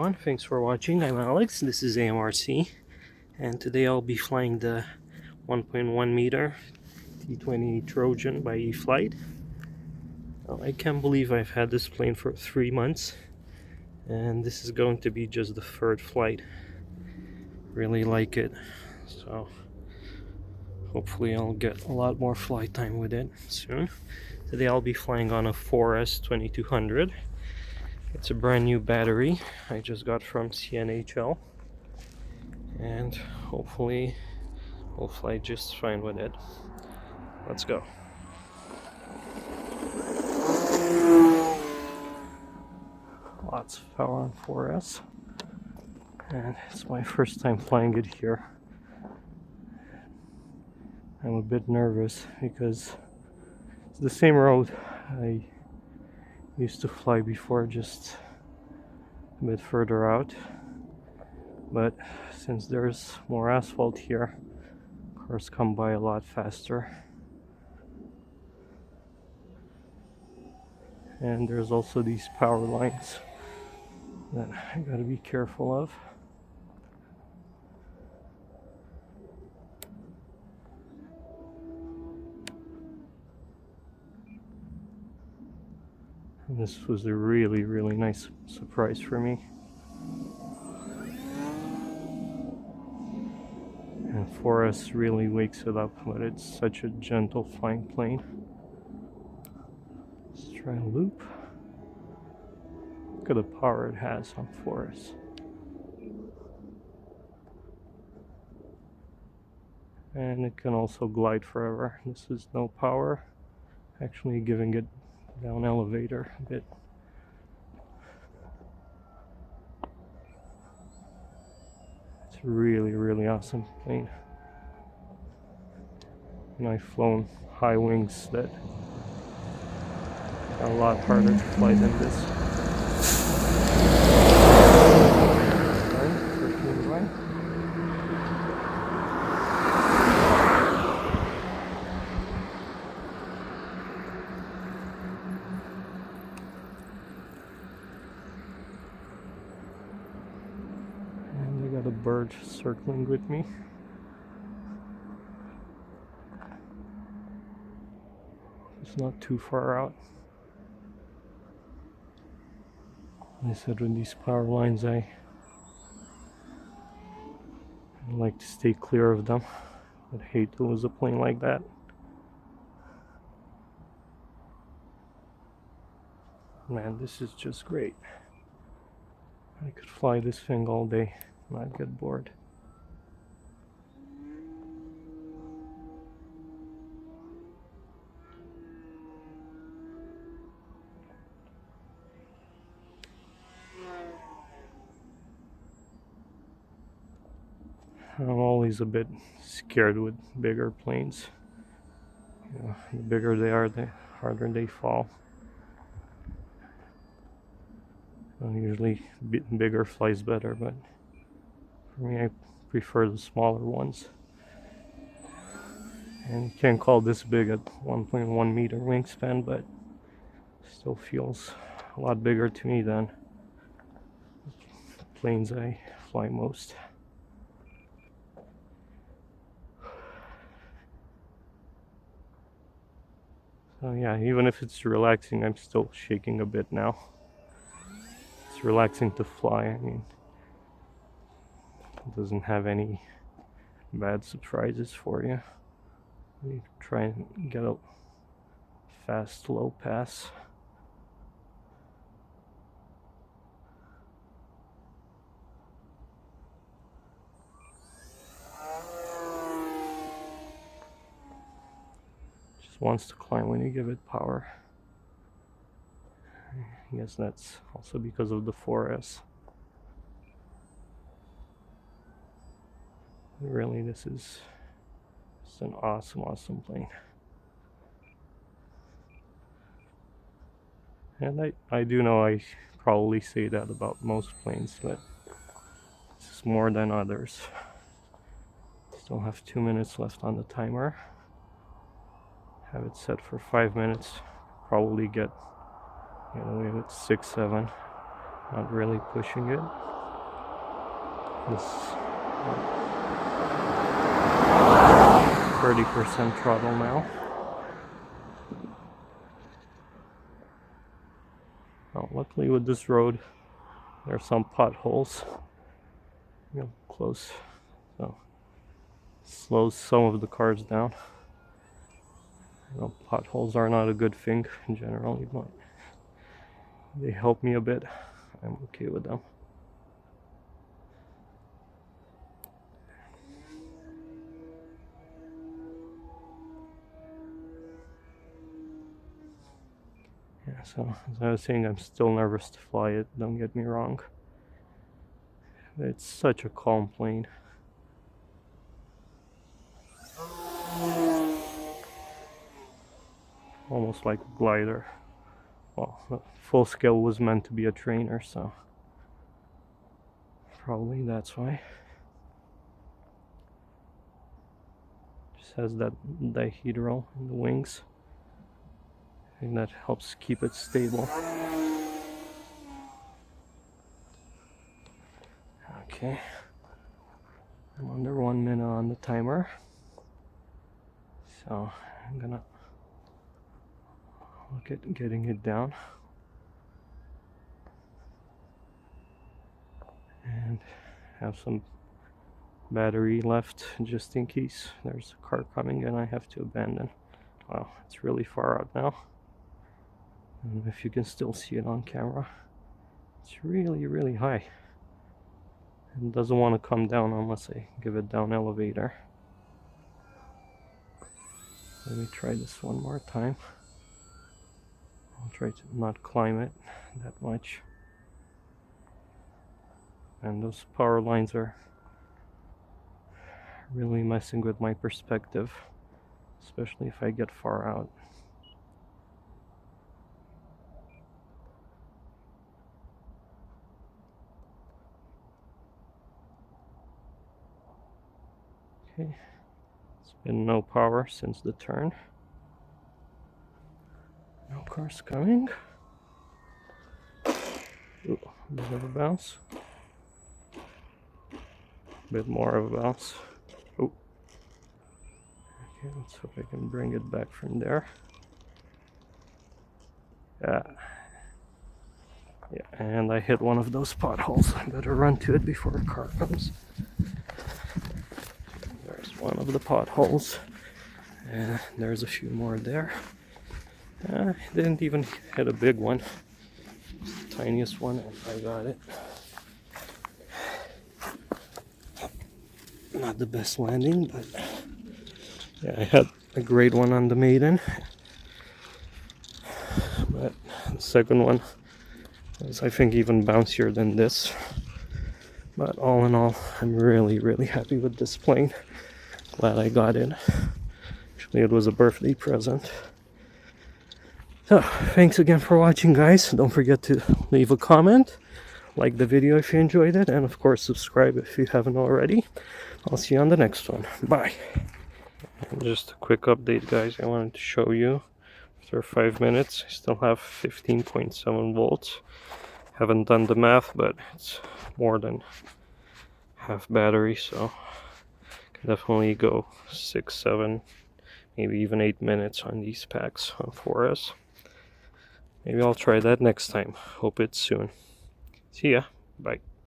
everyone, thanks for watching. I'm Alex, this is AMRC, and today I'll be flying the 1.1 meter T-28 Trojan by E-flite. I can't believe I've had this plane for 3 months, and this is going to be just the third flight. Really like it, so hopefully I'll get a lot more flight time with it soon. Today I'll be flying on a 4S 2200. It's a brand new battery I just got from CNHL, and hopefully we'll fly just fine with it. Let's go. Lots of power on 4S, and it's my first time flying it here. I'm a bit nervous because it's the same road I used to fly before, just a bit further out, but since there's more asphalt here, cars come by a lot faster. And there's also these power lines that I gotta be careful of. And this was a really nice surprise for me. And 4S really wakes it up, but it's such a gentle flying plane. Let's try a loop. Look at the power it has on 4S. And it can also glide forever. This is no power, actually giving it down elevator a bit. It's a really awesome plane. And I've flown high wings that are a lot harder to fly than this. And I got a bird circling with me. It's not too far out. I said with these power lines I like to stay clear of them. I'd hate to lose a plane like that. Man, this is just great. I could fly this thing all day, not get bored. I'm always a bit scared with bigger planes. You know, the bigger they are, the harder they fall. Usually bigger flies better, but for me I prefer the smaller ones. And you can't call this big at 1.1 meter wingspan, but still feels a lot bigger to me than planes I fly most. So yeah, even if it's relaxing, I'm still shaking a bit now. It's relaxing to fly. I mean, it doesn't have any bad surprises for you. You try and get a fast low pass. Just wants to climb when you give it power. I guess that's also because of the 4S. Really, this is just an awesome plane. And I do know I probably say that about most planes, but this is more than others. Still have 2 minutes left on the timer. Have it set for 5 minutes. Probably get away with 6, 7. Not really pushing it. This 30% throttle now. Well, luckily with this road, there are some potholes. Close, so slows some of the cars down. Potholes are not a good thing in general, but they help me a bit. I'm okay with them. Yeah, so as I was saying, I'm still nervous to fly it, don't get me wrong. It's such a calm plane. Almost like a glider. Well, full scale was meant to be a trainer, so probably that's why. Just has that dihedral in the wings. I think that helps keep it stable. Okay, I'm under 1 minute on the timer, so I'm gonna look at getting it down and have some battery left just in case there's a car coming and I have to abandon. Wow, it's really far out now. I don't know if you can still see it on camera. It's really high. It doesn't want to come down unless I give it down elevator. Let me try this one more time. I'll try to not climb it that much. And those power lines are really messing with my perspective, especially if I get far out. Okay, it's been no power since the turn. No cars coming. Ooh, a bit of a bounce. A bit more of a bounce. Oh. Okay, let's hope I can bring it back from there. Yeah, and I hit one of those potholes. I better run to it before a car comes. There's one of the potholes. And there's a few more there. I didn't even hit a big one. Just the tiniest one, and I got it. Not the best landing, but yeah, I had a great one on the maiden. But the second one was, I think, even bouncier than this. But all in all, I'm really happy with this plane. Glad I got it. Actually, it was a birthday present. So, thanks again for watching, guys. Don't forget to leave a comment, like the video if you enjoyed it, and of course subscribe if you haven't already. I'll see you on the next one. Bye. And just a quick update, guys. I wanted to show you, after 5 minutes, I still have 15.7 volts. Haven't done the math, but it's more than half battery, so can definitely go 6, 7, maybe even 8 minutes on these packs on 4S. Maybe I'll try that next time. Hope it's soon. See ya. Bye.